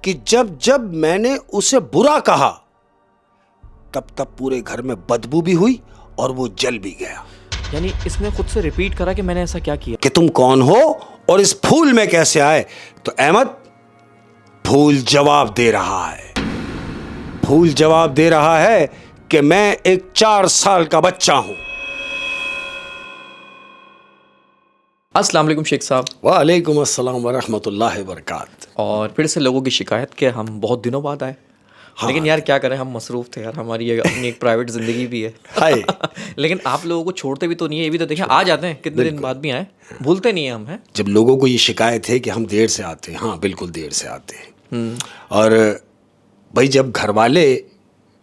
कि जब जब मैंने उसे बुरा कहा तब तब पूरे घर में बदबू भी हुई और वो जल भी गया। यानी इसने खुद से रिपीट करा कि मैंने ऐसा क्या किया। कि तुम कौन हो और इस फूल में कैसे आए? तो अहमद, फूल जवाब दे रहा है। फूल जवाब दे रहा है कि मैं एक 4 साल का बच्चा हूं। अस्सलाम वालेकुम शेख साहब। वालेकुम अस्सलाम वरहमतुल्लाहि वबरकातुहू। और फिर से लोगों की शिकायत कि हम बहुत दिनों बाद आए। हाँ। लेकिन यार क्या करें, हम मसरूफ़ थे यार, हमारी ये अपनी एक प्राइवेट ज़िंदगी भी है। हाय। लेकिन आप लोगों को छोड़ते भी तो नहीं है, ये भी तो देखें, आ जाते हैं कितने दिन बाद भी आए, भूलते नहीं है हम हैं। जब लोगों को ये शिकायत है कि हम देर से आते हैं, हाँ बिल्कुल देर से आते हैं। और भाई जब घर वाले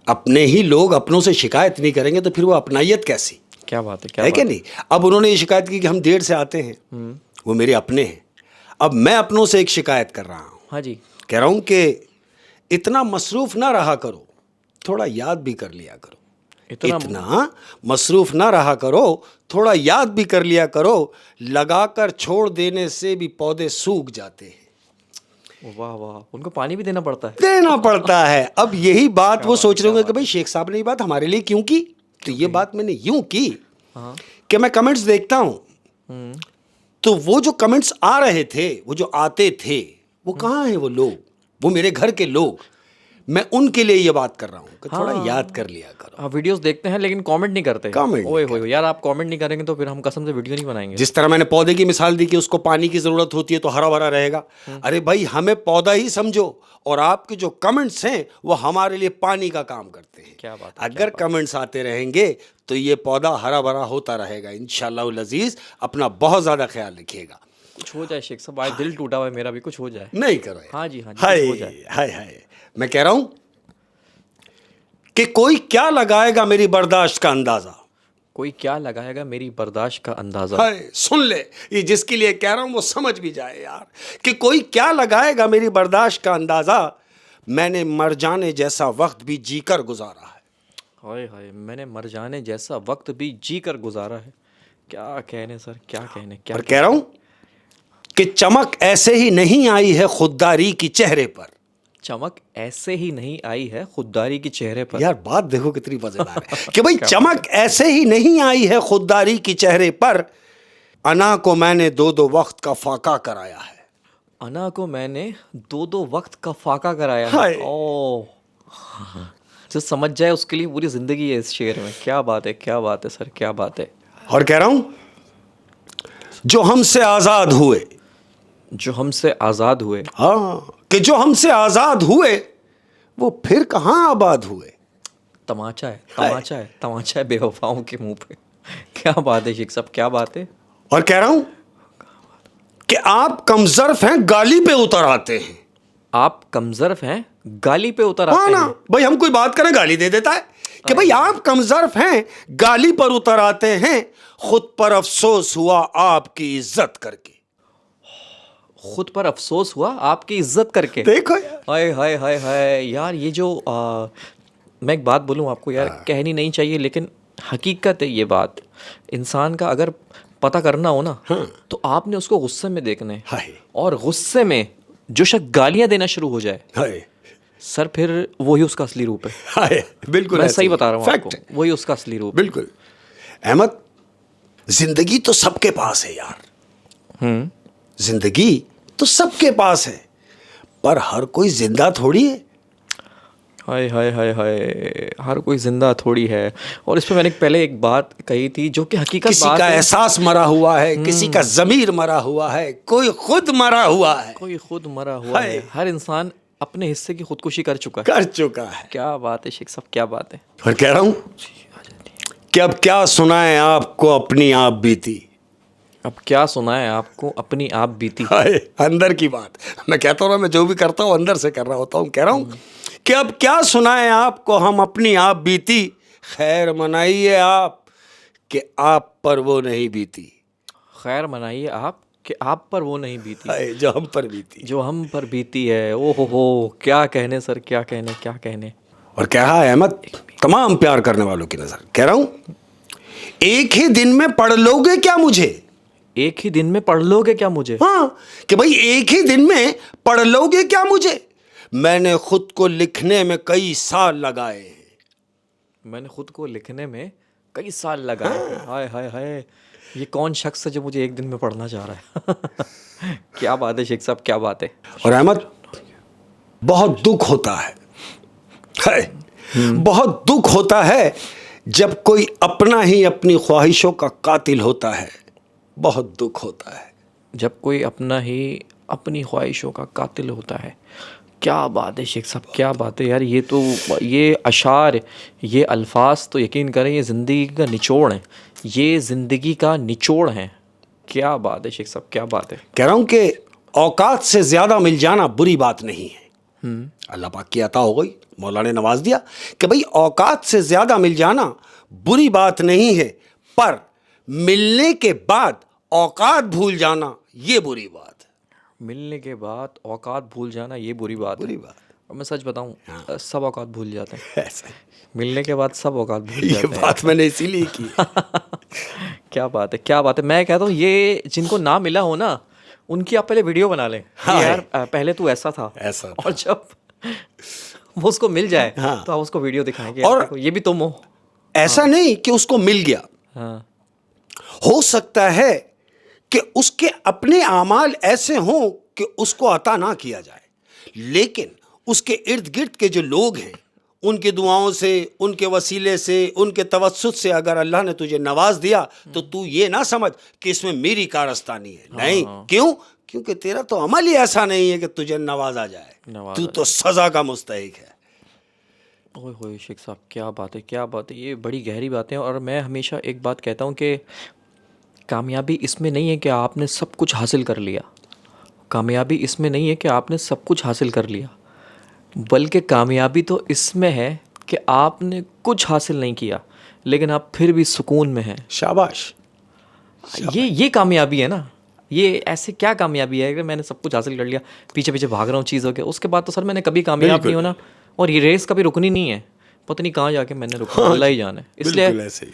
अपने ही लोग अपनों से शिकायत नहीं करेंगे तो फिर वो अपनाइयत कैसी? क्या बात है, क्या है बात कि नहीं? अब उन्होंने ये शिकायत की कि हम देर से आते हैं, वो मेरे अपने हैं। अब मैं अपनों से एक शिकायत कर रहा हूँ। हाँ जी। कह रहा हूँ कि इतना मसरूफ ना रहा करो, थोड़ा याद भी कर लिया करो। इतना मसरूफ ना रहा करो, थोड़ा याद भी कर लिया करो। लगाकर छोड़ देने से भी पौधे सूख जाते हैं। वाह वाह, उनको पानी भी देना पड़ता है। देना पड़ता है। अब यही बात वो सोच रहे होंगे कि भाई शेख साहब ने ये बात हमारे लिए क्यों की? तो ये बात मैंने यूं की कि मैं कमेंट्स देखता हूं, तो वो जो कमेंट्स आ रहे थे, वो जो आते थे, वो कहाँ हैं वो लोग? वो मेरे घर के लोग। मैं उनके लिए ये बात कर रहा हूँ कि थोड़ा याद कर लिया करो। आप वीडियोस देखते हैं लेकिन कमेंट नहीं करते। कमेंट ओए होए यार, आप कमेंट नहीं करेंगे तो फिर हम कसम से वीडियो नहीं बनाएंगे। जिस तरह मैंने पौधे की मिसाल दी कि उसको पानी की जरूरत होती है तो हरा भरा रहेगा। अरे भाई, हमें पौधा ही समझो और आपके जो कमेंट्स हैं वो हमारे लिए पानी का काम करते हैं। क्या बात है, अगर कमेंट्स आते रहेंगे तो ये पौधा हरा भरा होता रहेगा। इंशाअल्लाह अज़ीज़, अपना बहुत ज्यादा ख्याल रखिएगा। कुछ हो जाए शेख साहब, आज दिल टूटा हुआ है मेरा भी, कुछ हो जाए। नहीं करो। हाँ जी, हाँ जी, हाय कुछ हो जाए। हाय हाय। मैं कह रहा हूं कि कोई क्या लगाएगा मेरी बर्दाश्त का अंदाजा। कोई क्या लगाएगा मेरी बर्दाश्त का अंदाजा। हाय, सुन ले, ये जिसके लिए कह रहा हूं वो समझ भी जाए यार, कि कोई क्या लगाएगा मेरी बर्दाश्त का अंदाजा। मैंने मर जाने जैसा वक्त भी जीकर गुजारा है। हाय हाय, मैंने मर जाने जैसा वक्त भी जी कर गुजारा है। क्या कहने सर, क्या कहने, क्या और कह रहा हूं कि चमक ऐसे ही नहीं आई है खुददारी की चेहरे पर। चमक ऐसे ही नहीं आई है खुददारी की चेहरे पर। यार बात देखो कितनी मजेदार है कि भाई चमक ऐसे ही नहीं आई है खुददारी की चेहरे पर। अना को मैंने 2-2 वक्त का फाका कराया है। अना को मैंने 2-2 वक्त का फाका कराया हाय। है। ओह, जो समझ जाए उसके लिए पूरी जिंदगी है इस शेर में। क्या बात है, क्या बात है सर, क्या बात है। और कह रहा हूं जो हमसे आजाद हुए, जो हमसे आज़ाद हुए, हाँ, कि जो हमसे आजाद हुए वो फिर कहाँ आबाद हुए। तमाचा है, तमाचा है, तमाचा है बेवफाओं के मुंह पे। क्या बात है शेख साहब, क्या बात है। और कह रहा हूं कि आप कमजर्फ हैं, गाली पे उतर आते हैं। आप कमजर्फ हैं, गाली पे उतर हाँ आते ना हैं। भाई, हम कोई बात करें गाली दे देता है कि भाई आप कमजर्फ हैं, गाली पर उतर आते हैं। खुद पर अफसोस हुआ आपकी इज्जत करके। खुद पर अफसोस हुआ आपकी इज्जत करके। देखो यार। हाय हाय हाय हाय यार, ये जो मैं एक बात बोलूँ आपको यार, कहनी नहीं चाहिए लेकिन हकीकत है ये बात। इंसान का अगर पता करना हो ना, तो आपने उसको गुस्से में देखना है। हाय और गुस्से में जो शख्स गालियां देना शुरू हो जाए हाय सर, फिर वही उसका असली रूप है। हाय, बिल्कुल मैं ऐसे सही ही। बता रहा हूँ फैक्ट आपको, है। वही उसका असली रूप है। बिल्कुल अहमद, जिंदगी तो सबके पास है यार। जिंदगी तो सबके पास है, पर हर कोई जिंदा थोड़ी है। हाय हाय हाय हाय, हर कोई जिंदा थोड़ी है। और इस पे मैंने पहले एक बात कही थी जो कि हकीकत किसी बात का है। एहसास मरा हुआ है, किसी का जमीर मरा हुआ है, कोई खुद मरा हुआ है। कोई खुद मरा हुआ है। हर इंसान अपने हिस्से की खुदकुशी कर चुका है। कर चुका है। क्या बात है शेख साहब, क्या बात है। और कह रहा हूं कि अब क्या सुनाएं आपको अपनी आप बीती। अब क्या सुनाए आपको अपनी आप बीती। हाय, अंदर की बात मैं कहता हूँ ना, मैं जो भी करता हूँ अंदर से कर रहा होता हूँ। कह रहा हूँ कि अब क्या सुनाएं आपको हम अपनी आप बीती। खैर मनाइए आप कि आप पर वो नहीं बीती। खैर मनाइए आप कि आप पर वो नहीं बीती हाय, जो हम पर बीती। जो हम पर बीती है। ओ हो, क्या कहने सर, क्या कहने, क्या कहने। और कह रहा है अहमद, तमाम प्यार करने वालों की नजर, कह रहा हूँ एक ही दिन में पढ़ लोगे क्या मुझे। एक ही दिन में पढ़ लोगे क्या मुझे। हाँ, कि भाई एक ही दिन में पढ़ लोगे क्या मुझे। मैंने खुद को लिखने में कई साल लगाए हैं। मैंने खुद को लिखने में कई साल लगाए हैं। हाय हाय हाय, ये कौन शख्स है जो मुझे एक दिन में पढ़ना चाह रहा है? क्या बात है शेख साहब, क्या बात है। और अहमद, बहुत दुख होता है, बहुत दुख होता है जब कोई अपना ही अपनी ख्वाहिशों का कातिल होता है। बहुत दुख होता है जब कोई अपना ही अपनी ख्वाहिशों का कातिल होता है। क्या बात है शेख साहब, क्या बात है यार। ये तो, ये अशार, ये अल्फाज तो यकीन करें ये ज़िंदगी का निचोड़ है, ये ज़िंदगी का निचोड़ है। क्या बात है शेख साहब, क्या बात है। कह रहा हूं कि औकात से ज्यादा मिल जाना बुरी बात नहीं है। अल्लाह पाक की अता हो गई, मौला ने नवाज दिया कि भाई औकात से ज्यादा मिल जाना बुरी बात नहीं है, पर मिलने के बाद औकात भूल जाना ये बुरी बात है। मिलने के बाद औकात भूल जाना ये बुरी बात बुरी है। बात। और मैं सच बताऊं, सब औकात भूल जाते हैं। ऐसा ही। मिलने के बाद सब औकात भूल ये जाते हैं। बात मैंने इसीलिए की है। क्या बात है, क्या बात है। मैं कहता हूँ ये जिनको ना मिला हो ना, उनकी आप पहले वीडियो बना लें। हाँ, यार पहले तू ऐसा था, ऐसा था। और जब वो उसको मिल जाए हाँ। तो आप उसको वीडियो दिखाएंगे, और और देखो ये भी तुम हो। ऐसा नहीं कि उसको मिल गया, हाँ, हो सकता है कि उसके अपने आमाल ऐसे हों कि उसको अता ना किया जाए, लेकिन उसके इर्द गिर्द के जो लोग हैं उनकी दुआओं से, उनके वसीले से, उनके तवस्सुत से अगर अल्लाह ने तुझे नवाज दिया तो तू ये ना समझ कि इसमें मेरी कारस्तानी है। नहीं, क्यों? क्योंकि तेरा तो अमल ही ऐसा नहीं है कि तुझे नवाजा जाए, तू तो सजा का मुस्तहिक है। ओए होए शेख साहब, क्या बात है, क्या बात है। ये बड़ी गहरी बातें हैं। और मैं हमेशा एक बात कहता हूँ कि कामयाबी इसमें नहीं है कि आपने सब कुछ हासिल कर लिया। कामयाबी इसमें नहीं है कि आपने सब कुछ हासिल कर लिया, बल्कि कामयाबी तो इसमें है कि आपने कुछ हासिल नहीं किया लेकिन आप फिर भी सुकून में हैं। शाबाश। ये कामयाबी है ना। ये ऐसे क्या कामयाबी है कि मैंने सब कुछ हासिल कर लिया, पीछे पीछे भाग रहा हूँ चीज़ों के, उसके बाद तो सर मैंने कभी कामयाब नहीं होना, और ये रेस कभी रुकनी नहीं है। पता नहीं कहाँ जाके मैंने रुकना, अल्लाह ही जाने। इसलिए ऐसे ही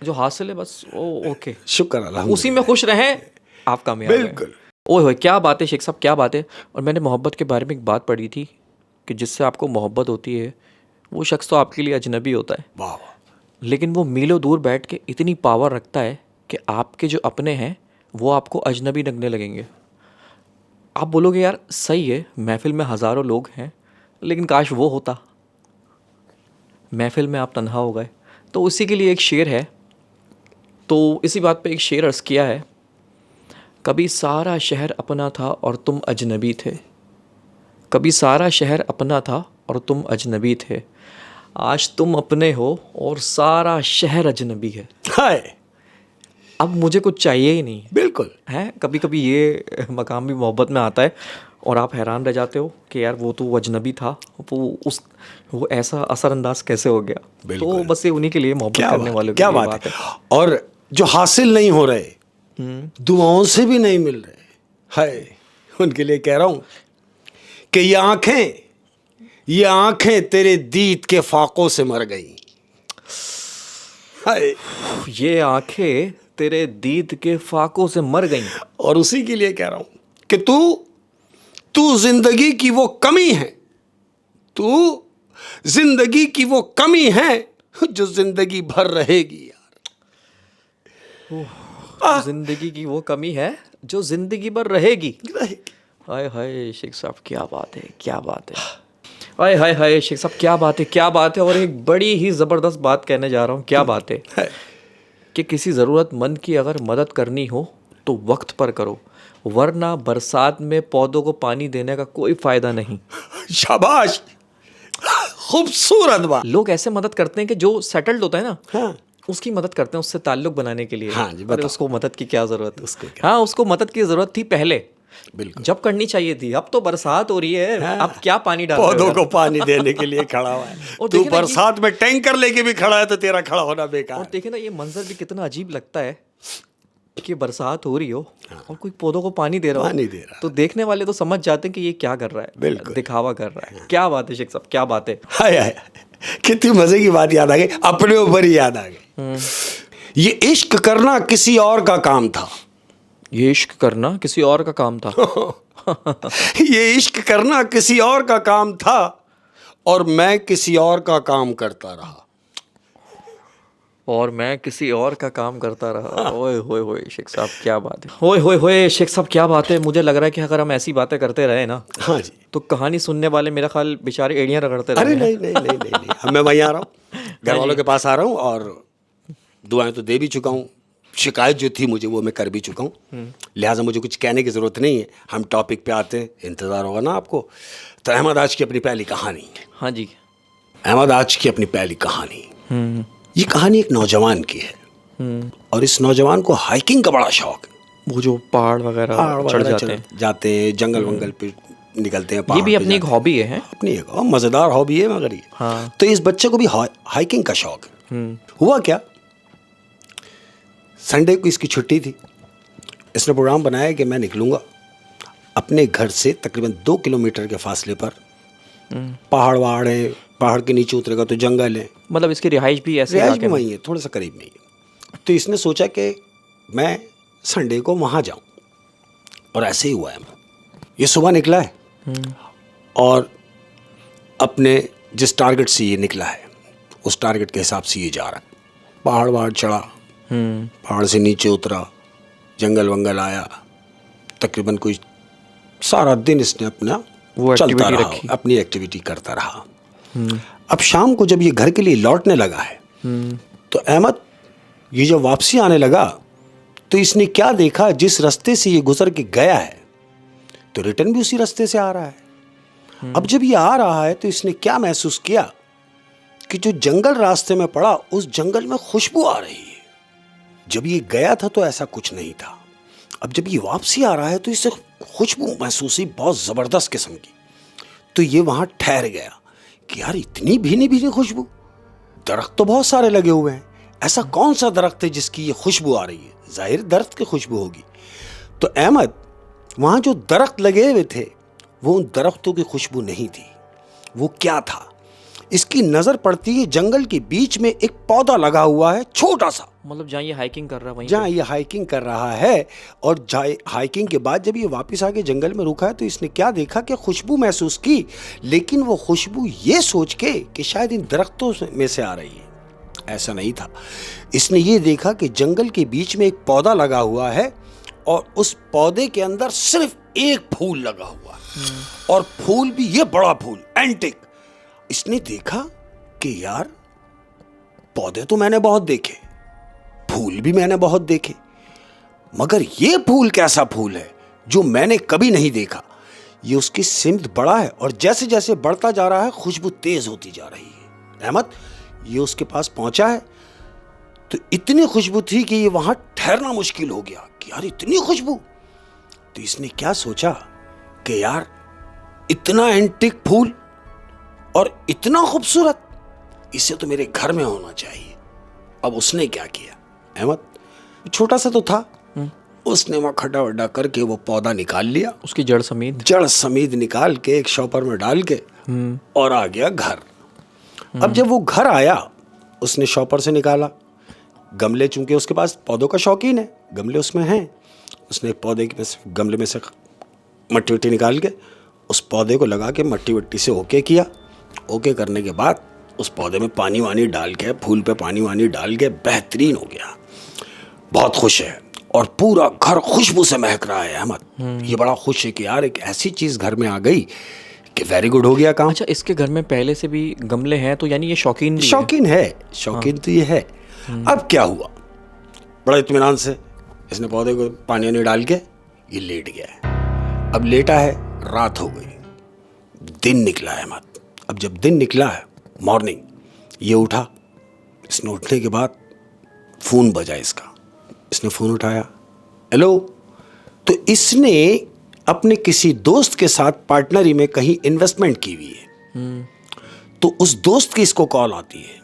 जो हासिल है बस ओके, शुक्र अल्लाह, उसी में खुश रहें, आप कामयाब हैं। बिल्कुल। ओए होए, क्या बात है शेख साहब, क्या बात है। और मैंने मोहब्बत के बारे में एक बात पढ़ी थी कि जिससे आपको मोहब्बत होती है वो शख्स तो आपके लिए अजनबी होता है, वाह, लेकिन वो मीलों दूर बैठ के इतनी पावर रखता है कि आपके जो अपने हैं वो आपको अजनबी लगने लगेंगे। आप बोलोगे यार सही है, महफिल में हज़ारों लोग हैं, लेकिन काश वो होता, महफिल में आप तन्हा हो गए। तो उसी के लिए एक शेर है, तो इसी बात पे एक शेर अर्ज़ किया है। कभी सारा शहर अपना था और तुम अजनबी थे, कभी सारा शहर अपना था और तुम अजनबी थे, आज तुम अपने हो और सारा शहर अजनबी है। हाय, अब मुझे कुछ चाहिए ही नहीं बिल्कुल है। कभी कभी ये मकाम भी मोहब्बत में आता है और आप हैरान रह जाते हो कि यार वो तो अजनबी था, वो ऐसा असरअंदाज कैसे हो गया। तो बस ये उन्हीं के लिए मोहब्बत करने वालों क्या के लिए बात है। और जो हासिल नहीं हो रहे, दुआओं से भी नहीं मिल रहे, हाय, उनके लिए कह रहा हूं कि ये आंखें तेरे दीद के फाकों से मर गई। हाय, ये आंखें तेरे दीद के फाकों से मर गईं। और उसी के लिए कह रहा हूं कि तू जिंदगी की वो कमी है, तू जिंदगी की वो कमी है जो जिंदगी भर रहेगी। यार, जिंदगी की वो कमी है जो जिंदगी भर रहेगी। हाय हाय शेख साहब, क्या बात है, क्या बात है। हाय हाय हाय शेख साहब, क्या बात है, क्या बात है। और एक बड़ी ही ज़बरदस्त बात कहने जा रहा हूँ। क्या बात है कि किसी ज़रूरतमंद की अगर मदद करनी हो तो वक्त पर करो, वरना बरसात में पौधों को पानी देने का कोई फ़ायदा नहीं। शाबाश, खूबसूरत बात। लोग ऐसे मदद करते हैं कि जो सेटल्ड होता है ना, हाँ, उसकी मदद करते हैं, उससे ताल्लुक बनाने के लिए। हाँ जी, अरे उसको मदद की क्या ज़रूरत, उसको क्या? हाँ उसको मदद की ज़रूरत थी पहले, बिल्कुल, जब करनी चाहिए थी। अब तो बरसात हो रही है, हाँ, अब क्या पानी डाल पौधों को पानी देने के लिए खड़ा हुआ है। और तू देखिए ना बरसात में टैंकर लेके भी खड़ा है तो तेरा खड़ा होना बेकार। और देखे ना ये मंजर भी कितना अजीब लगता है कि बरसात हो रही हो और कोई पौधों को पानी दे रहा हो, पानी दे रहा है। तो देखने वाले तो समझ जाते हैं कि ये क्या कर रहा है, बिल्कुल, दिखावा कर रहा है। क्या बात है शेख साहब, क्या बात है। हाय हाय, कितनी मजे की बात याद आ गई, अपने ऊपर ही याद आ गई। ये इश्क करना किसी और का काम था, ये इश्क करना किसी और का काम था। ये इश्क करना किसी और का काम था और मैं किसी और का काम करता रहा। और मैं किसी और का काम करता रहा। ओए होए होए शेख साहब क्या बात है। ओए होए होए शेख साहब क्या बात है। मुझे लग रहा है कि अगर हम ऐसी बातें करते रहे ना, हाँ जी, तो कहानी सुनने वाले मेरा ख्याल बेचारे एड़ियाँ रगड़ते अरे रहेंगे। नहीं नहीं नहीं नहीं, नहीं। मैं वहीं आ रहा हूँ, घर वालों के पास आ रहा हूँ और दुआएं तो दे भी चुका हूँ। शिकायत जो थी मुझे वो मैं कर भी चुका हूँ, लिहाजा मुझे कुछ कहने की ज़रूरत नहीं है। हम टॉपिक पे आते हैं, इंतज़ार होगा ना आपको। तो अहमद आज की अपनी पहली कहानी। हाँ जी। अहमद आज की अपनी पहली कहानी, ये कहानी एक नौजवान की है और इस नौजवान को हाइकिंग का बड़ा शौक है। वो जो पहाड़ वगैरह चढ़ जाते हैं, जंगल वंगल पे निकलते हैं, ये पहाड़ भी पे अपनी एक जाते हैं। हॉबी है। अपनी एक और मज़ेदार हॉबी है मगर ये। हाँ। तो इस बच्चे को भी हाइकिंग का शौक है। हुआ क्या, संडे को इसकी छुट्टी थी। इसने प्रोग्राम बनाया कि मैं निकलूंगा अपने घर से तकरीबन 2 किलोमीटर के फासले पर। पहाड़ वहाड़ है, पहाड़ के नीचे उतरेगा तो जंगल है, मतलब इसकी रिहाइश भी ऐसे रिहाइश इलाके भी में? वहीं है, थोड़ा सा करीब नहीं है। तो इसने सोचा कि मैं संडे को वहाँ जाऊँ और ऐसे ही हुआ है। ये सुबह निकला है और अपने जिस टारगेट से ये निकला है उस टारगेट के हिसाब से ये जा रहा है। पहाड़ वहाड़ चढ़ा, पहाड़ से नीचे उतरा, जंगल वंगल आया, तकरीबन कोई सारा दिन इसने अपना वो चलता एक्टिविटी रहा, रखी। अपनी एक्टिविटी करता रहा। अब शाम को जब ये घर के लिए लौटने लगा है तो अहमद ये जब वापसी आने लगा तो इसने क्या देखा, जिस रास्ते से ये गुजर के गया है तो रिटर्न भी उसी रास्ते से आ रहा है। अब जब ये आ रहा है तो इसने क्या महसूस किया कि जो जंगल रास्ते में पड़ा उस जंगल में खुशबू आ रही है। जब ये गया था तो ऐसा कुछ नहीं था। अब जब ये वापसी आ रहा है तो इसे खुशबू महसूस हुई बहुत ज़बरदस्त किस्म की। तो ये वहाँ ठहर गया कि यार इतनी भीनी भीनी खुशबू, दरख्त तो बहुत सारे लगे हुए हैं, ऐसा कौन सा दरख्त है जिसकी ये खुशबू आ रही है? जाहिर दरख्त की खुशबू होगी। तो अहमद वहाँ जो दरख्त लगे हुए थे वो उन दरख्तों की खुशबू नहीं थी। वो क्या था, इसकी नज़र पड़ती है जंगल के बीच में एक पौधा लगा हुआ है छोटा सा, मतलब जहाँ ये हाइकिंग कर रहा है वहीं जहाँ ये हाइकिंग कर रहा है। और हाइकिंग के बाद जब ये वापस आके जंगल में रुका है तो इसने क्या देखा कि खुशबू महसूस की, लेकिन वो खुशबू ये सोच के कि शायद इन दरख्तों में से आ रही है, ऐसा नहीं था। इसने ये देखा कि जंगल के बीच में एक पौधा लगा हुआ है और उस पौधे के अंदर सिर्फ एक फूल लगा हुआ है और फूल भी ये बड़ा फूल एंटिक। इसने देखा कि यार पौधे तो मैंने बहुत देखे, फूल भी मैंने बहुत देखे, मगर ये फूल कैसा फूल है जो मैंने कभी नहीं देखा। ये उसकी सिमत बड़ा है और जैसे जैसे बढ़ता जा रहा है खुशबू तेज होती जा रही है। अहमद ये उसके पास पहुंचा है तो इतनी खुशबू थी कि ये वहां ठहरना मुश्किल हो गया कि यार इतनी खुशबू। तो इसने क्या सोचा कि यार इतना एंटिक फूल और इतना खूबसूरत, इसे तो मेरे घर में होना चाहिए। अब उसने क्या किया, अहमद छोटा सा तो था, उसने वहाँ खड्डा वड्डा करके वो पौधा निकाल लिया, उसकी जड़ समेत निकाल के एक शॉपर में डाल के और आ गया घर। अब जब वो घर आया उसने शॉपर से निकाला गमले, चूंकि उसके पास पौधों का शौकीन है, गमले उसमें हैं। उसने एक पौधे के गमले में से मट्टी वट्टी निकाल के उस पौधे को लगा के मट्टी वट्टी से ओके किया। ओके करने के बाद उस पौधे में पानी वानी डाल के, फूल पे पानी वानी डाल के बेहतरीन हो गया, बहुत खुश है और पूरा घर खुशबू से महक रहा है। अहमद ये बड़ा खुश है कि यार एक ऐसी चीज़ घर में आ गई कि वेरी गुड हो गया काम। अच्छा, इसके घर में पहले से भी गमले हैं तो यानी ये शौकीन भी शौकीन है, शौकीन तो ये है। अब क्या हुआ, बड़ा इत्मीनान से इसने पौधे को पानी वानी डाल के ये लेट गया है। अब लेटा है, रात हो गई, दिन निकला है अहमद। अब जब दिन निकला है मॉर्निंग, ये उठा। इसने उठने के बाद फ़ोन बजा इसका, इसने फ़ोन उठाया, हेलो। तो इसने अपने किसी दोस्त के साथ पार्टनरी में कहीं इन्वेस्टमेंट की हुई है। तो उस दोस्त की इसको कॉल आती है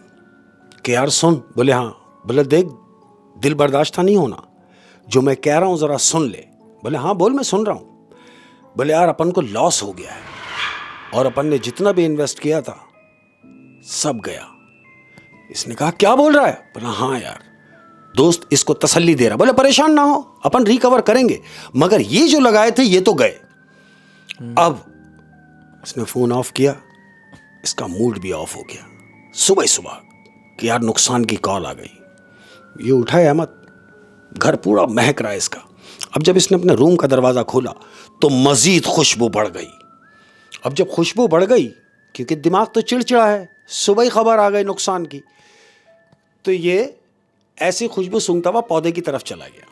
कि यार सुन। बोले हाँ। बोले देख दिल बर्दाश्त नहीं होना, जो मैं कह रहा हूँ ज़रा सुन ले। बोले हाँ बोल, मैं सुन रहा हूँ। बोले यार अपन को लॉस हो गया है और अपन ने जितना भी इन्वेस्ट किया था सब गया। इसने कहा क्या बोल रहा है? बोला हाँ यार। दोस्त इसको तसल्ली दे रहा। बोले परेशान ना हो, अपन रिकवर करेंगे, मगर ये जो लगाए थे ये तो गए। अब इसने फ़ोन ऑफ किया, इसका मूड भी ऑफ हो गया सुबह सुबह कि यार नुकसान की कॉल आ गई। ये उठा है अहमद, घर पूरा महक रहा है इसका। अब जब इसने अपने रूम का दरवाज़ा खोला तो मज़ीद खुशबू बढ़ गई। अब जब खुशबू बढ़ गई, क्योंकि दिमाग तो चिड़चिड़ा है, सुबह ही खबर आ गई नुकसान की, तो ये ऐसी खुशबू सूंघता हुआ पौधे की तरफ चला गया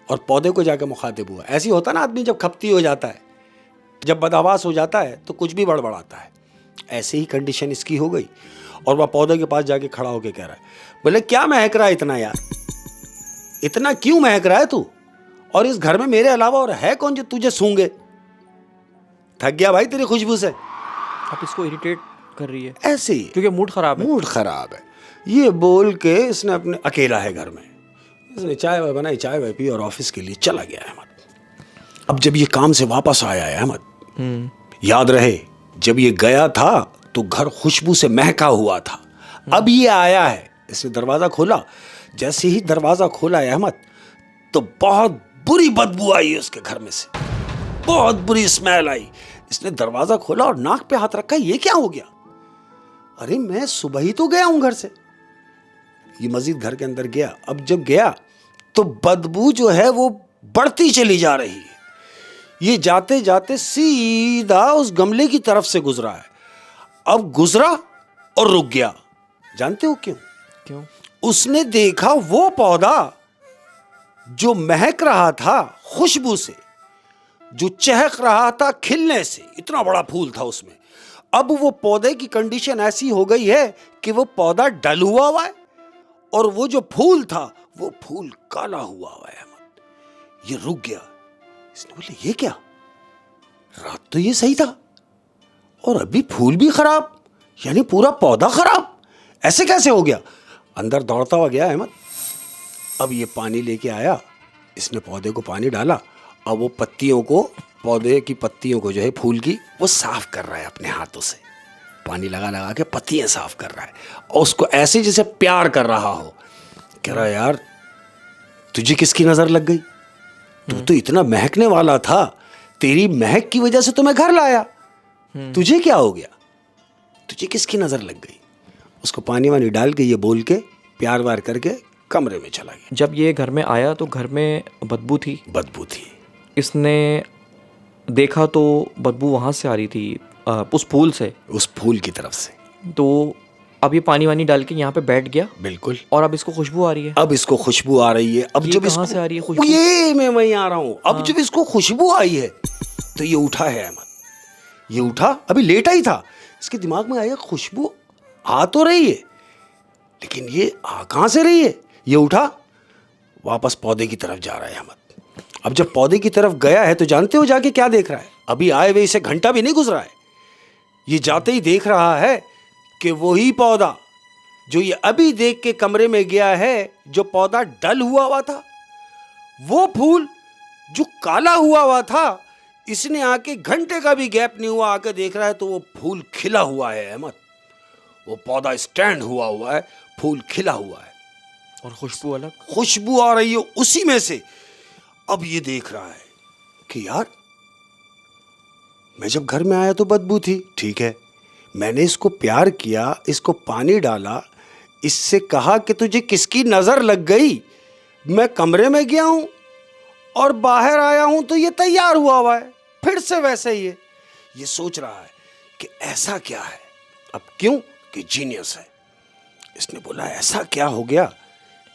और पौधे को जाकर मुखातिब हुआ। ऐसी होता ना, आदमी जब खपती हो जाता है, जब बदहवास हो जाता है तो कुछ भी बड़बड़ाता है। ऐसे ही कंडीशन इसकी हो गई और वह पौधे के पास जाके खड़ा होकर कह रहा है, बोले क्या महक रहा है इतना यार, इतना क्यों महक रहा है तू, और इस घर में मेरे अलावा और है कौन जो तुझे सूंघे। थक गया भाई तेरी खुशबू से। आप इसको इरिटेट कर रही है ऐसे ही, क्योंकि मूड खराब है। मूड खराब है, ये बोल के इसने अपने, अकेला है घर में, इसने चाय वाय बनाई, चाय वाय पी और ऑफिस के लिए चला गया अहमद। अब जब ये काम से वापस आया है अहमद, याद रहे जब ये गया था तो घर खुशबू से महका हुआ था। अब ये आया है, इसने दरवाज़ा खोला, जैसे ही दरवाज़ा खोला है अहमद तो बहुत बुरी बदबू आई है उसके घर में से, बहुत बुरी स्मेल आई। इसने दरवाज़ा खोला और नाक पे हाथ रखा, ये क्या हो गया, अरे मैं सुबह ही तो गया हूं घर से। ये मजीद घर के अंदर गया। अब जब गया तो बदबू जो है वो बढ़ती चली जा रही है। ये जाते जाते सीधा उस गमले की तरफ से गुजरा है। अब गुजरा और रुक गया। जानते हो क्यों? क्यों? उसने देखा वो पौधा जो महक रहा था खुशबू से, जो चहक रहा था खिलने से, इतना बड़ा फूल था उसमें। अब वो पौधे की कंडीशन ऐसी हो गई है कि वो पौधा डल हुआ है और वो जो फूल था वो फूल काला हुआ है। ये रुक गया। इसने बोले ये क्या, रात तो ये सही था और अभी फूल भी खराब, यानी पूरा पौधा खराब, ऐसे कैसे हो गया। अंदर दौड़ता हुआ गया अहमद। अब ये पानी लेके आया, इसने पौधे को पानी डाला। अब वो पत्तियों को, पौधे की पत्तियों को जो है फूल की, वो साफ कर रहा है अपने हाथों से, पानी लगा लगा के पत्तियां साफ कर रहा है और उसको ऐसे जैसे प्यार कर रहा हो। कह रहा है यार तुझे किसकी नजर लग गई, तू तो इतना महकने वाला था, तेरी महक की वजह से तो मैं घर लाया, तुझे क्या हो गया, तुझे किसकी नजर लग गई। उसको पानी वानी डाल के ये बोल के प्यार वार करके कमरे में चला गया। जब ये घर में आया तो घर में बदबू थी। बदबू थी। इसने देखा तो बदबू वहाँ से आ रही थी, उस फूल से, उस फूल की तरफ से। तो अब ये पानी वानी डाल के यहाँ पे बैठ गया। बिल्कुल। और अब इसको खुशबू आ रही है। अब इसको खुशबू आ रही है। अब जब कहाँ से आ रही है खुशबू? ये मैं वहीं आ रहा हूँ। अब जब इसको खुशबू आई है तो ये उठा है अहमद। ये उठा, अभी लेटा ही था, इसके दिमाग में आया खुशबू आ तो रही है लेकिन ये आ कहाँ से रही है। ये उठा, वापस पौधे की तरफ जा रहा है अहमद। अब जब पौधे की तरफ गया है तो जानते हो जाके क्या देख रहा है, अभी आए हुए इसे घंटा भी नहीं गुजरा है, ये जाते ही देख रहा है कि वही पौधा जो ये अभी देख के कमरे में गया है, जो पौधा डल हुआ था, वो फूल जो काला हुआ था, इसने आके घंटे का भी गैप नहीं हुआ आके देख रहा है तो वो फूल खिला हुआ है अहमद। वो पौधा स्टैंड हुआ है, फूल खिला हुआ है और खुशबू अलग, खुशबू आ रही है उसी में से। अब ये देख रहा है कि यार मैं जब घर में आया तो बदबू थी, ठीक है, मैंने इसको प्यार किया, इसको पानी डाला, इससे कहा कि तुझे किसकी नजर लग गई, मैं कमरे में गया हूं और बाहर आया हूं तो ये तैयार हुआ है, फिर से वैसे ही है। ये सोच रहा है कि ऐसा क्या है। अब क्यों कि जीनियस है। इसने बोला ऐसा क्या हो गया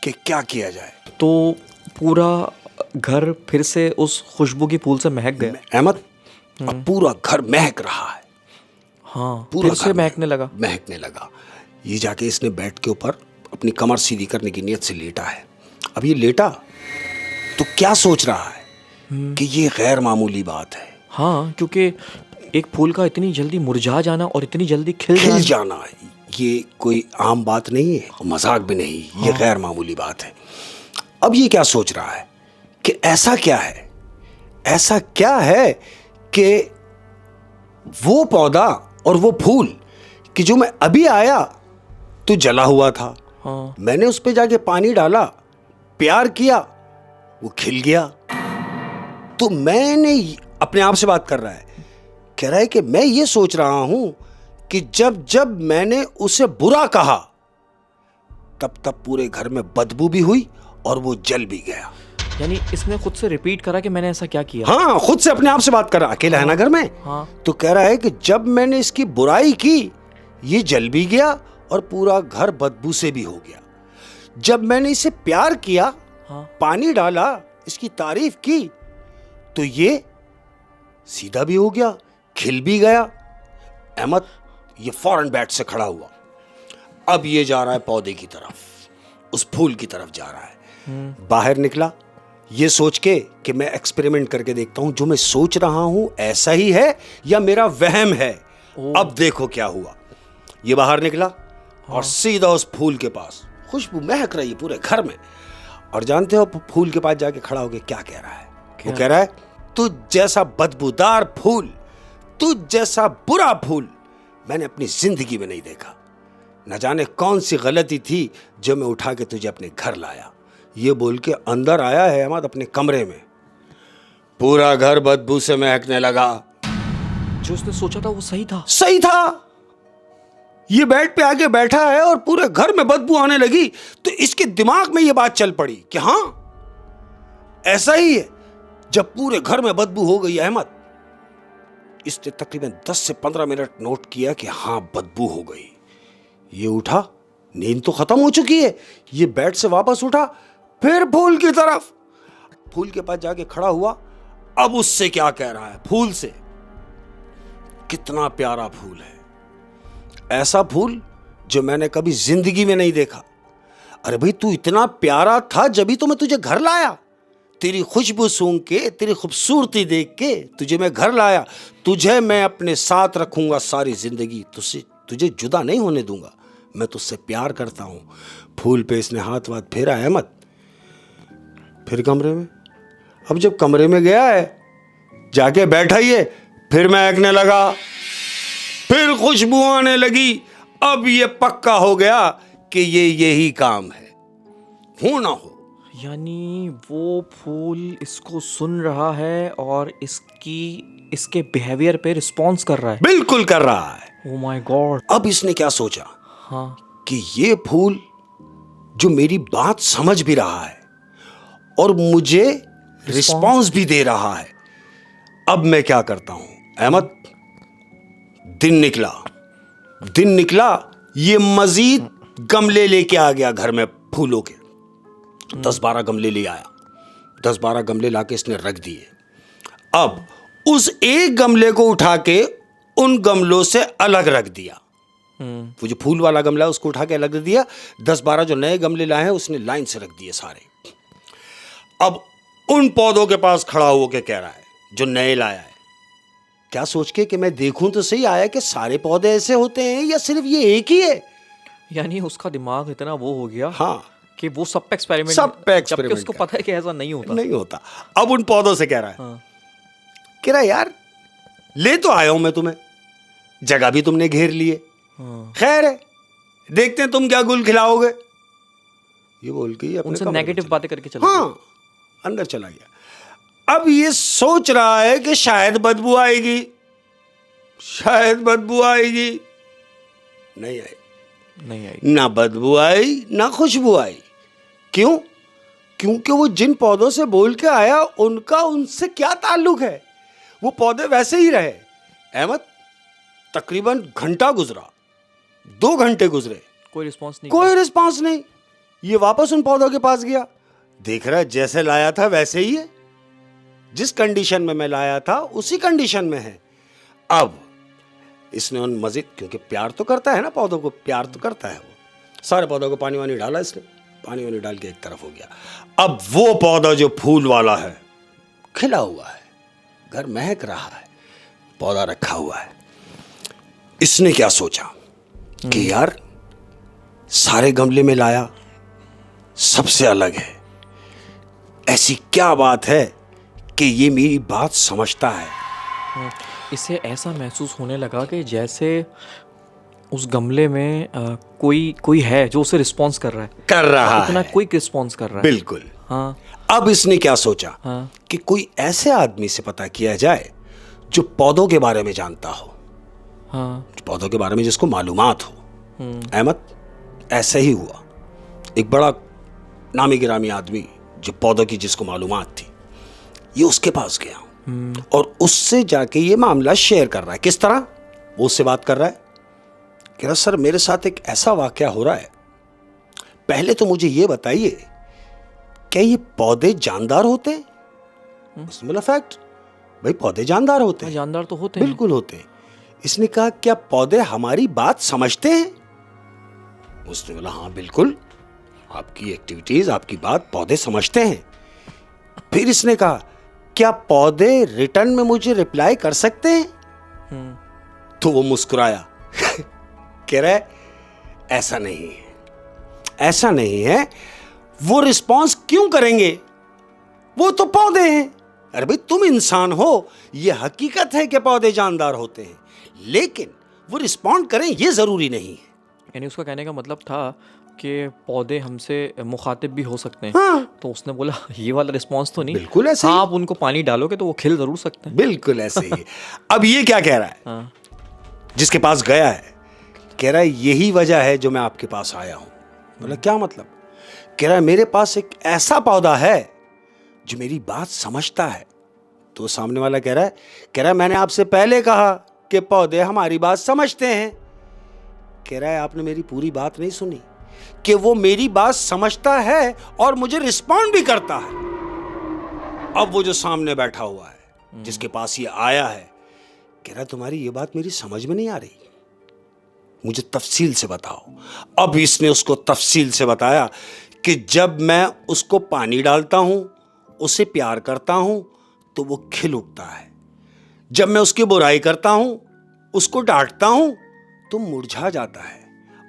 कि क्या किया जाए। तो पूरा घर फिर से उस खुशबू की फूल से महक गया अहमद। अब पूरा घर महक रहा है। हाँ, पूरा फिर से महकने लगा। ये जाके इसने बेड के ऊपर अपनी कमर सीधी करने की नीयत से लेटा है। अब ये लेटा तो क्या सोच रहा है कि ये गैर मामूली बात है। हाँ, क्योंकि एक फूल का इतनी जल्दी मुरझा जाना और इतनी जल्दी खिल जाना ये कोई आम बात नहीं है, मजाक भी नहीं, ये गैर मामूली बात है। अब ये क्या सोच रहा है कि ऐसा क्या है कि वो पौधा और वो फूल कि जो मैं अभी आया तो जला हुआ था, हाँ। मैंने उस पे जाके पानी डाला, प्यार किया, वो खिल गया। तो मैंने अपने आप से बात कर रहा है। कह रहा है कि मैं ये सोच रहा हूं कि जब जब मैंने उसे बुरा कहा तब तब पूरे घर में बदबू भी हुई और वो जल भी गया। यानी इसने खुद से रिपीट करा कि मैंने ऐसा क्या किया। हाँ, खुद से अपने आप से बात कर रहा, अकेला है ना घर में। हाँ। तो कह रहा है कि जब मैंने इसकी बुराई की ये जल भी गया और पूरा घर बदबू से भी हो गया। जब मैंने इसे प्यार किया, हाँ। पानी डाला, इसकी तारीफ की तो ये सीधा भी हो गया, खिल भी गया। अहमद ये फौरन बेड से खड़ा हुआ। अब ये जा रहा है पौधे की तरफ, उस फूल की तरफ जा रहा है। बाहर निकला ये सोच के कि मैं एक्सपेरिमेंट करके देखता हूं जो मैं सोच रहा हूं ऐसा ही है या मेरा वहम है। अब देखो क्या हुआ। ये बाहर निकला और सीधा उस फूल के पास, खुशबू महक रही है पूरे घर में। और जानते हो फूल के पास जाके खड़ा होके क्या कह रहा है? वो कह रहा है तुझ जैसा बदबूदार फूल, तुझ जैसा बुरा फूल मैंने अपनी जिंदगी में नहीं देखा। न जाने कौन सी गलती थी जो मैं उठा के तुझे अपने घर लाया। ये बोल के अंदर आया है अहमद अपने कमरे में। पूरा घर बदबू से महकने लगा। जो उसने सोचा था वो सही था। सही था। ये बेड पे आके बैठा है और पूरे घर में बदबू आने लगी तो इसके दिमाग में ये बात चल पड़ी कि हाँ ऐसा ही है। जब पूरे घर में बदबू हो गई अहमद, इसने तकरीबन 10 से 15 मिनट नोट किया कि हाँ बदबू हो गई। ये उठा, नींद तो खत्म हो चुकी है। ये बेड से वापस उठा, फिर फूल की तरफ, फूल के पास जाके खड़ा हुआ। अब उससे क्या कह रहा है? फूल से, कितना प्यारा फूल है, ऐसा फूल जो मैंने कभी जिंदगी में नहीं देखा। अरे भाई तू इतना प्यारा था जभी तो मैं तुझे घर लाया। तेरी खुशबू सूंघ के, तेरी खूबसूरती देख के तुझे मैं घर लाया। तुझे मैं अपने साथ रखूंगा सारी जिंदगी, तुझे जुदा नहीं होने दूंगा। मैं तुझसे प्यार करता हूं। फूल पे इसने हाथ वाथ फेरा अहमद, फिर कमरे में। अब जब कमरे में गया है, जाके बैठा ही है, फिर महकने लगा, फिर खुशबू आने लगी। अब ये पक्का हो गया कि ये यही काम है, हो ना हो। यानी वो फूल इसको सुन रहा है और इसके बिहेवियर पे रिस्पॉन्स कर रहा है। बिल्कुल कर रहा है। Oh my God. अब इसने क्या सोचा? हाँ। कि ये फूल जो मेरी बात समझ भी रहा है और मुझे रिस्पॉन्स भी दे रहा है। अब मैं क्या करता हूं अहमद? दिन निकला, ये मजीद गमले लेके आ गया घर में फूलों के। 10-12 गमले ले आया। 10-12 गमले लाके इसने रख दिए। अब उस एक गमले को उठा के उन गमलों से अलग रख दिया। वो जो फूल वाला गमला है उसको उठा के अलग रख दिया। 10-12 जो नए गमले लाए हैं उसने लाइन से रख दिए सारे। अब उन पौधों के पास खड़ा होकर कह रहा है जो नए लाया है, क्या सोच के कि मैं देखूं तो सही आया कि सारे पौधे ऐसे होते हैं या सिर्फ ये एक ही है। यानी उसका दिमाग इतना वो हो गया हाँ कि वो सब पे एक्सपेरिमेंट, जबकि उसको पता है कि ऐसा नहीं होता। अब उन पौधों से कह रहा है, हाँ। कह रहा है यार ले तो आया हूं मैं तुम्हें, जगह भी तुमने घेर लिए, हाँ। खैर है देखते हैं तुम क्या गुल खिलाओगे। ये बोल के उनसे नेगेटिव बातें करके चला हाँ अंदर चला गया। अब ये सोच रहा है कि शायद बदबू आएगी, नहीं आई। ना बदबू आई ना खुशबू आई। क्यों? क्योंकि वो जिन पौधों से बोल के आया उनका उनसे क्या ताल्लुक है। वो पौधे वैसे ही रहे। अहमद तकरीबन घंटा गुजरा, 2 घंटे गुजरे, कोई रिस्पॉन्स नहीं। ये वापस उन पौधों के पास गया, देख रहा है जैसे लाया था वैसे ही है, जिस कंडीशन में मैं लाया था उसी कंडीशन में है। अब इसने उन मजीद, क्योंकि प्यार तो करता है ना पौधों को, प्यार तो करता है, वो सारे पौधों को पानी वानी डाला इसने, पानी वानी डाल के एक तरफ हो गया। अब वो पौधा जो फूल वाला है खिला हुआ है, घर महक रहा है, पौधा रखा हुआ है। इसने क्या सोचा कि यार सारे गमले में लाया, सबसे अलग है, ऐसी क्या बात है कि ये मेरी बात समझता है। इसे महसूस होने लगा कि जैसे उस गमले में कोई है जो उसे रिस्पॉन्स कर रहा है, इतना क्विक रिस्पॉन्स कर रहा है। बिल्कुल। हाँ। अब इसने क्या सोचा हाँ। कि कोई ऐसे आदमी से पता किया जाए जो पौधों के बारे में जानता हो, हाँ, जो पौधों के बारे में जिसको मालूमात हो। अहमद, ऐसा ही हुआ। एक बड़ा नामी गिरामी आदमी जो पौधों की जिसको मालूमात थी, ये उसके पास गया और उससे जाके ये मामला शेयर कर रहा है। किस तरह? वो उससे बात कर रहा है, कह रहा सर मेरे साथ एक ऐसा वाकया हो रहा है, पहले तो मुझे ये बताइए क्या ये पौधे जानदार होते हैं? उसने बोला फैक्ट, भाई पौधे जानदार होते हैं। जानदार तो होते हैं, बिल्कुल होते हैं। इसने कहा क्या पौधे हमारी बात समझते हैं? उसने बोला हाँ बिल्कुल, आपकी एक्टिविटीज, आपकी बात पौधे समझते हैं। फिर इसने कहा क्या पौधे रिटर्न में मुझे रिप्लाई कर सकते हैं? तो वो मुस्कुराया कह रहा है ऐसा नहीं है, ऐसा नहीं है। वो रिस्पॉन्स क्यों करेंगे, वो तो पौधे हैं। अरे भाई तुम इंसान हो, ये हकीकत है कि पौधे जानदार होते हैं, लेकिन वो रिस्पॉन्ड करें ये जरूरी नहीं है। यानी उसका कहने का मतलब था कि पौधे हमसे मुखातिब भी हो सकते हैं। हाँ। तो उसने बोला ये वाला रिस्पॉन्स तो नहीं। बिल्कुल ऐसे ही। हाँ, आप उनको पानी डालोगे तो वो खिल जरूर सकते हैं। बिल्कुल ऐसे ही। अब ये क्या कह रहा है? हाँ, जिसके पास गया है, कह रहा है यही वजह है जो मैं आपके पास आया हूं। बोला क्या मतलब? कह रहा है मेरे पास एक ऐसा पौधा है जो मेरी बात समझता है। तो सामने वाला कह रहा है मैंने आपसे पहले कहा कि पौधे हमारी बात समझते हैं। कह रहा है आपने मेरी पूरी बात नहीं सुनी कि वो मेरी बात समझता है और मुझे रिस्पॉन्ड भी करता है। अब वो जो सामने बैठा हुआ है, जिसके पास ये आया है, कह रहा है तुम्हारी ये बात मेरी समझ में नहीं आ रही, मुझे तफसील से बताओ। अब इसने उसको तफसील से बताया कि जब मैं उसको पानी डालता हूं, उसे प्यार करता हूं, तो वो खिल उठता है। जब मैं उसकी बुराई करता हूं, उसको डांटता हूं, तो मुरझा जाता है।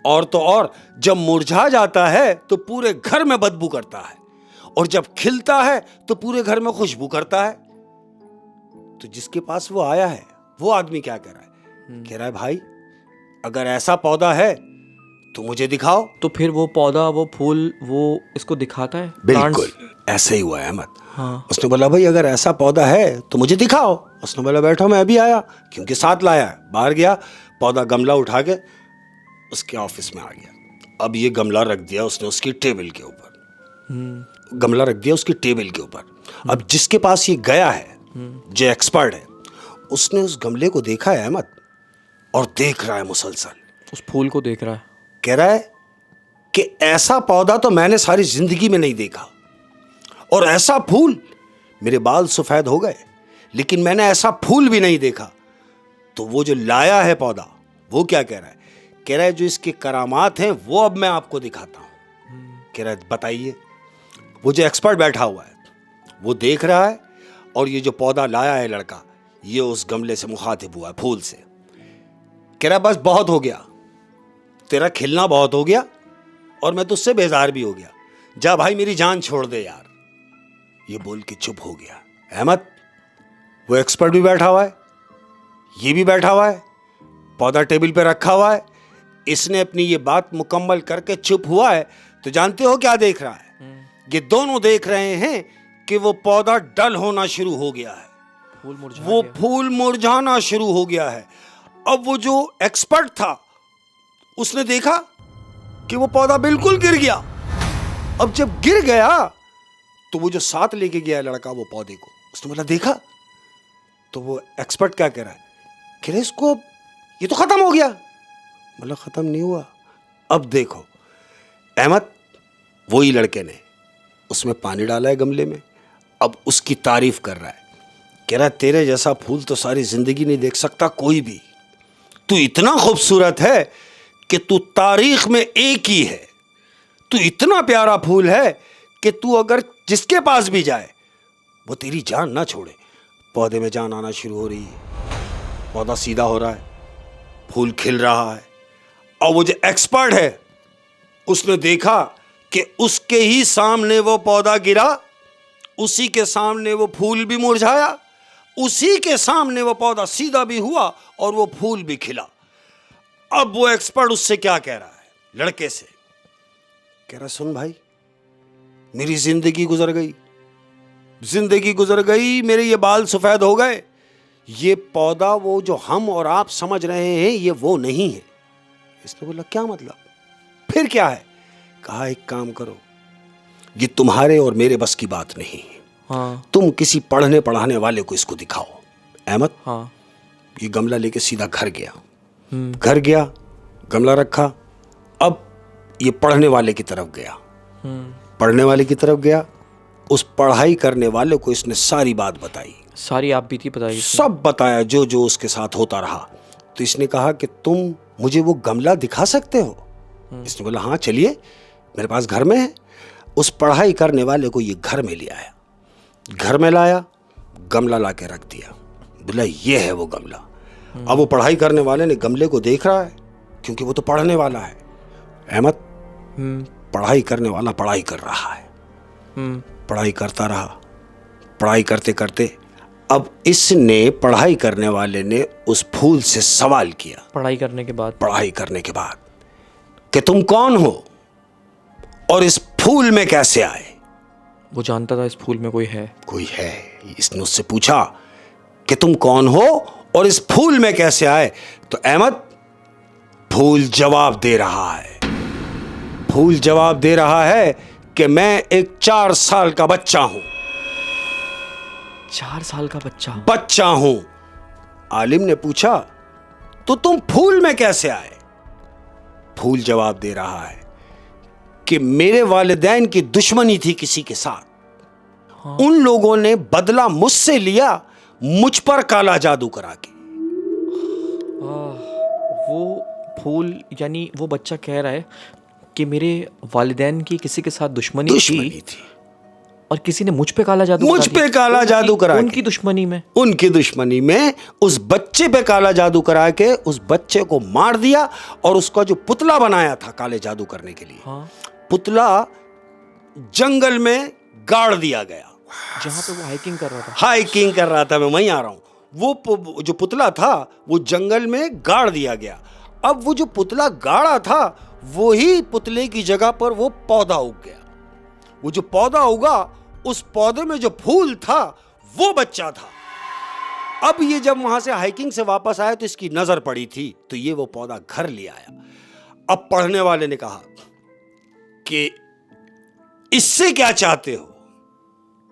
और तो और जब मुरझा जाता है तो पूरे घर में बदबू करता है, और जब खिलता है तो पूरे घर में खुशबू करता है। तो जिसके पास वो आया है, वो आदमी क्या कह रहा है? कह रहा है भाई अगर ऐसा पौधा है तो मुझे दिखाओ। तो फिर वो पौधा, वो फूल, वो इसको दिखाता है। बिल्कुल ऐसे ही हुआ है अहमद। हाँ। उसने बोला भाई अगर ऐसा पौधा है तो मुझे दिखाओ। उसने बोला बैठो मैं अभी आया, क्योंकि साथ लाया है। बाहर गया, पौधा गमला उठा के उसके ऑफिस में आ गया। अब ये गमला रख दिया उसने उसकी टेबल के ऊपर, गमला रख दिया उसकी टेबल के ऊपर। अब जिसके पास ये गया है, जो एक्सपर्ट है, उसने उस गमले को देखा है अहमद, और देख रहा है मुसलसल। उस फूल को देख रहा है। कह रहा है कि ऐसा पौधा तो मैंने सारी जिंदगी में नहीं देखा, और ऐसा फूल, मेरे बाल सफेद हो गए लेकिन मैंने ऐसा फूल भी नहीं देखा। तो वो जो लाया है पौधा, वो क्या कह रहा है? कह रहा है जो इसके करामात हैं वो अब मैं आपको दिखाता हूं। कह रहा है बताइए। वो जो एक्सपर्ट बैठा हुआ है वो देख रहा है, और ये जो पौधा लाया है लड़का, ये उस गमले से मुखातिब हुआ है, फूल से। कह रहा है बस बहुत हो गया, तेरा खिलना बहुत हो गया, और मैं तुझसे बेजार भी हो गया, जा भाई मेरी जान छोड़ दे यार। ये बोल के चुप हो गया। अहमद, वो एक्सपर्ट भी बैठा हुआ है, ये भी बैठा हुआ है, पौधा टेबल पे रखा हुआ है, इसने अपनी ये बात मुकम्मल करके चुप हुआ है। तो जानते हो क्या देख रहा है? ये दोनों देख रहे हैं कि वो पौधा डल होना शुरू हो गया है, वो फूल मुरझाना शुरू हो गया है। अब वो जो एक्सपर्ट था उसने देखा कि वो पौधा बिल्कुल गिर गया। अब जब गिर गया तो वो जो साथ लेके गया लड़का वो पौधे को, उसने बोला देखा। तो वो एक्सपर्ट क्या कह रहा है? कह रहे इसको ये तो खत्म हो गया। मतलब खत्म नहीं हुआ, अब देखो अहमद, वही लड़के ने उसमें पानी डाला है गमले में, अब उसकी तारीफ कर रहा है। कह रहा है तेरे जैसा फूल तो सारी जिंदगी नहीं देख सकता कोई भी, तू इतना खूबसूरत है कि तू तारीख में एक ही है, तू इतना प्यारा फूल है कि तू अगर जिसके पास भी जाए वो तेरी जान ना छोड़े। पौधे में जान आना शुरू हो रही है, पौधा सीधा हो रहा है, फूल खिल रहा है। और वो जो एक्सपर्ट है उसने देखा कि उसके ही सामने वो पौधा गिरा, उसी के सामने वो फूल भी मुरझाया, उसी के सामने वो पौधा सीधा भी हुआ और वो फूल भी खिला। अब वो एक्सपर्ट उससे क्या कह रहा है? लड़के से कह रहा सुन भाई, मेरी जिंदगी गुजर गई, जिंदगी गुजर गई, मेरे ये बाल सफेद हो गए, ये पौधा वो जो हम और आप समझ रहे हैं ये वो नहीं है। इसने बोला क्या मतलब, फिर क्या है? कहा एक काम करो, ये तुम्हारे और मेरे बस की बात नहीं है। हाँ तुम किसी पढ़ने पढ़ाने वाले को इसको दिखाओ। अहमद हाँ ये गमला लेके सीधा घर गया। घर गया, गमला रखा। अब ये पढ़ने वाले की तरफ गया। पढ़ने वाले की तरफ गया, उस पढ़ाई करने वाले को इसने सारी बात बताई, सारी आप बीती बताइए। सब बताया जो जो उसके साथ होता रहा। तो इसने कहा कि तुम मुझे वो गमला दिखा सकते हो? इसने बोला हाँ चलिए, मेरे पास घर में है। उस पढ़ाई करने वाले को ये घर में ले आया, घर में लाया, गमला ला के रख दिया। बोला ये है वो गमला। अब वो पढ़ाई करने वाले ने गमले को देख रहा है, क्योंकि वो तो पढ़ने वाला है। अहमद पढ़ाई करने वाला पढ़ाई कर रहा है, पढ़ाई करता रहा। पढ़ाई करते करते अब इसने, पढ़ाई करने वाले ने उस फूल से सवाल किया, पढ़ाई करने के बाद कि तुम कौन हो और इस फूल में कैसे आए? वो जानता था इस फूल में कोई है। इसने उससे पूछा कि तुम कौन हो और इस फूल में कैसे आए? तो अहमद फूल जवाब दे रहा है कि मैं एक 4 साल का बच्चा हूं। 4 साल का बच्चा हूं। आलिम ने पूछा तो तुम फूल में कैसे आए? फूल जवाब दे रहा है कि मेरे वालिदैन की दुश्मनी थी किसी के साथ। उन लोगों ने बदला मुझसे लिया, मुझ पर काला जादू करा के। वो फूल यानी वो बच्चा कह रहा है कि मेरे वालिदैन की किसी के साथ दुश्मनी थी और किसी ने मुझ पे काला जादू करा उनकी दुश्मनी में उस बच्चे पे काला जादू करा के उस बच्चे को मार दिया। और उसका जो पुतला बनाया था काले जादू करने के लिए, पुतला जंगल में गाड़ दिया गया, जहां पे वो हाइकिंग कर रहा था। मैं वहीं आ रहा हूं। वो जो पुतला था वो जंगल में गाड़ दिया गया। अब वो जो पुतला गाड़ा था वही पुतले की जगह पर वो पौधा उग गया। वो जो पौधा उगा, उस पौधे में जो फूल था वो बच्चा था। अब ये जब वहां से हाइकिंग से वापस आया तो इसकी नजर पड़ी थी, तो ये वो पौधा घर ले आया। अब पढ़ने वाले ने कहा कि इससे क्या चाहते हो?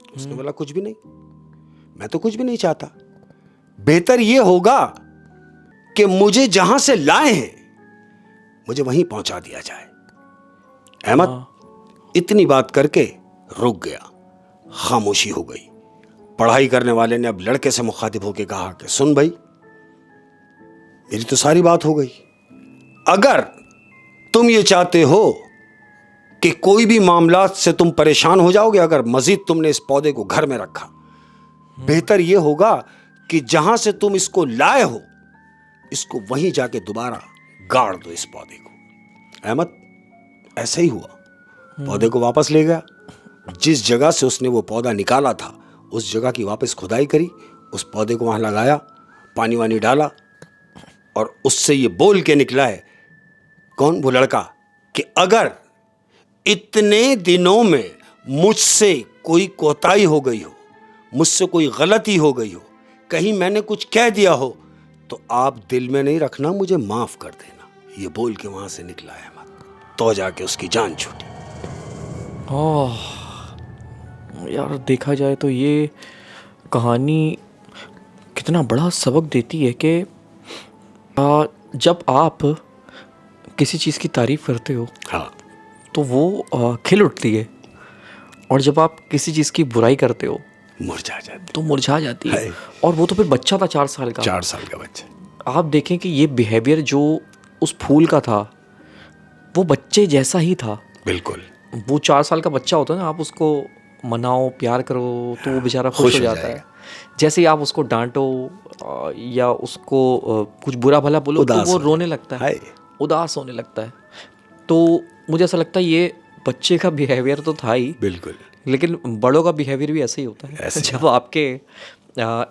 उसने बोला कुछ भी नहीं, मैं तो कुछ भी नहीं चाहता। बेहतर ये होगा कि मुझे जहां से लाए हैं मुझे वहीं पहुंचा दिया जाए। अहमद इतनी बात करके रुक गया, खामोशी हो गई। पढ़ाई करने वाले ने अब लड़के से मुखातिब होकर कहा कि सुन भाई, मेरी तो सारी बात हो गई। अगर तुम ये चाहते हो कि कोई भी मामला से तुम परेशान हो जाओगे अगर मजीद तुमने इस पौधे को घर में रखा, बेहतर यह होगा कि जहां से तुम इसको लाए हो इसको वहीं जाके दोबारा गाड़ दो इस पौधे को। अहमद ऐसा ही हुआ, पौधे को वापस ले गया। जिस जगह से उसने वो पौधा निकाला था उस जगह की वापस खुदाई करी, उस पौधे को वहां लगाया, पानी वानी डाला, और उससे ये बोल के निकला है, कौन? वो लड़का, कि अगर इतने दिनों में मुझसे कोई कोताही हो गई हो, मुझसे कोई गलती हो गई हो, कहीं मैंने कुछ कह दिया हो, तो आप दिल में नहीं रखना, मुझे माफ कर देना। ये बोल के वहां से निकला है अहमद, तो जाके उसकी जान छूटी। यार देखा जाए तो ये कहानी कितना बड़ा सबक देती है कि जब आप किसी चीज़ की तारीफ़ करते हो तो वो खिल उठती है, और जब आप किसी चीज़ की बुराई करते हो मुरझा जाती है। और वो तो फिर बच्चा था 4 साल का। 4 साल का बच्चा। आप देखें कि ये बिहेवियर जो उस फूल का था वो बच्चे जैसा ही था। बिल्कुल। वो 4 साल का बच्चा होता है ना, आप उसको मनाओ, प्यार करो तो वो बेचारा खुश हो जाता है। जैसे ही आप उसको डांटो या उसको कुछ बुरा भला बोलो तो वो रोने लगता है, उदास होने लगता है। तो मुझे ऐसा लगता है ये बच्चे का बिहेवियर तो था ही, बिल्कुल, लेकिन बड़ों का बिहेवियर भी ऐसे ही होता है। जब आपके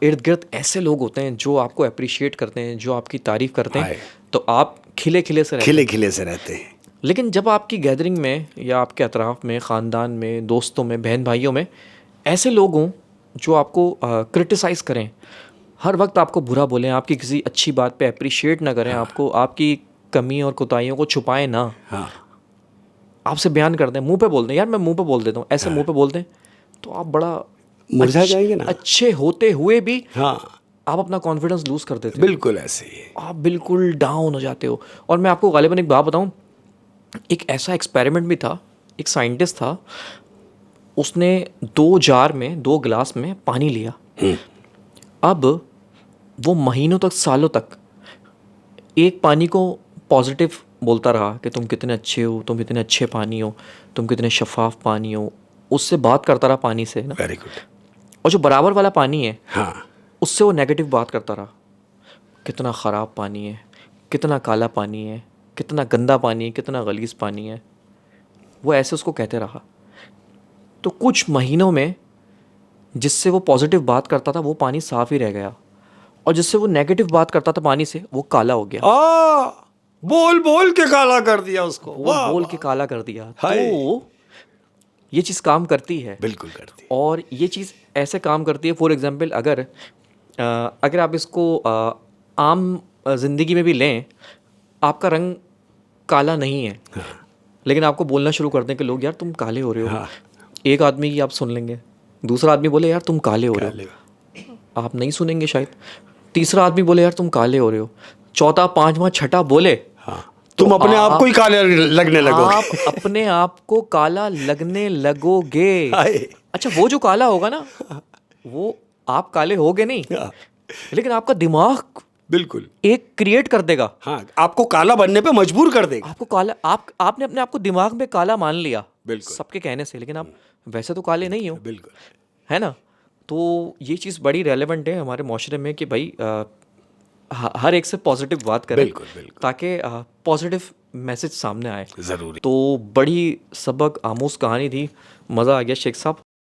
इर्द गिर्द ऐसे लोग होते हैं जो आपको अप्रिशिएट करते हैं, जो आपकी तारीफ करते हैं, तो आप खिले खिले से रहते हैं। लेकिन जब आपकी गैदरिंग में या आपके अतराफ़ में, ख़ानदान में, दोस्तों में, बहन भाइयों में ऐसे लोग हों जो आपको क्रिटिसाइज़ करें, हर वक्त आपको बुरा बोलें, आपकी किसी अच्छी बात पे अप्रिशिएट ना करें, आपको आपकी कमी और कोताहियों को छुपाएं ना, हाँ आपसे बयान कर दें, मुंह पे बोल दें, यार मैं मुंह पे बोल देता हूँ, ऐसे मुंह पे बोल दें, तो आप बड़ा मुरझा जाएंगे ना। अच्छे होते हुए भी हाँ आप अपना कॉन्फिडेंस लूज कर देते हो, बिल्कुल ऐसे ही है। आप बिल्कुल डाउन हो जाते हो। और मैं आपको गालिबन एक बात बताऊं, एक ऐसा एक्सपेरिमेंट भी था, एक साइंटिस्ट था, उसने 2 जार में 2 गिलास में पानी लिया। अब वो महीनों तक, सालों तक एक पानी को पॉजिटिव बोलता रहा कि तुम कितने अच्छे हो, तुम कितने अच्छे पानी हो, तुम कितने शफाफ पानी हो, उससे बात करता रहा पानी से ना। Very good. और जो बराबर वाला पानी है हाँ उससे वो नेगेटिव बात करता रहा, कितना ख़राब पानी है, कितना काला पानी है, कितना गंदा पानी है, कितना गलीज़ पानी है, वो ऐसे उसको कहते रहा। तो कुछ महीनों में जिससे वो पॉजिटिव बात करता था वो पानी साफ़ ही रह गया, और जिससे वो नेगेटिव बात करता था पानी से वो काला हो गया। बोल बोल के काला कर दिया उसको, वो बोल के काला कर दिया। तो ये चीज़ काम करती है, बिल्कुल करती है। और ये चीज़ ऐसे काम करती है, फॉर एग्जांपल अगर आप इसको आम ज़िंदगी में भी लें, आपका रंग काला नहीं है, लेकिन आपको बोलना शुरू कर दें कि लोग यार तुम काले हो रहे हो, एक आदमी की आप सुन लेंगे, दूसरा आदमी बोले यार तुम काले हो रहे हो, आप नहीं सुनेंगे शायद, तीसरा आदमी बोले यार तुम काले हो रहे हो, चौथा, पांचवा, छठा बोले, तुम अपने आप को ही काले लगने लगोगे। आप अपने आप को काला लगने लगोगे। अच्छा, वो जो काला होगा ना, वो आप काले होगे नहीं, लेकिन आपका दिमाग बिल्कुल एक क्रिएट कर देगा। हाँ, आपको काला बनने पे मजबूर कर देगा। आपको काला, आपने अपने आप को दिमाग में काला मान लिया, बिल्कुल सबके कहने से, लेकिन आप वैसे तो काले नहीं हो, बिल्कुल है ना। तो ये चीज़ बड़ी रेलेवेंट है हमारे माशरे में कि भाई हर एक से पॉजिटिव बात करें, बिल्कुल बिल्कुल, ताकि पॉजिटिव मैसेज सामने आए। जरूरी। तो बड़ी सबक आमूज कहानी थी, मज़ा आ गया शेख साहब।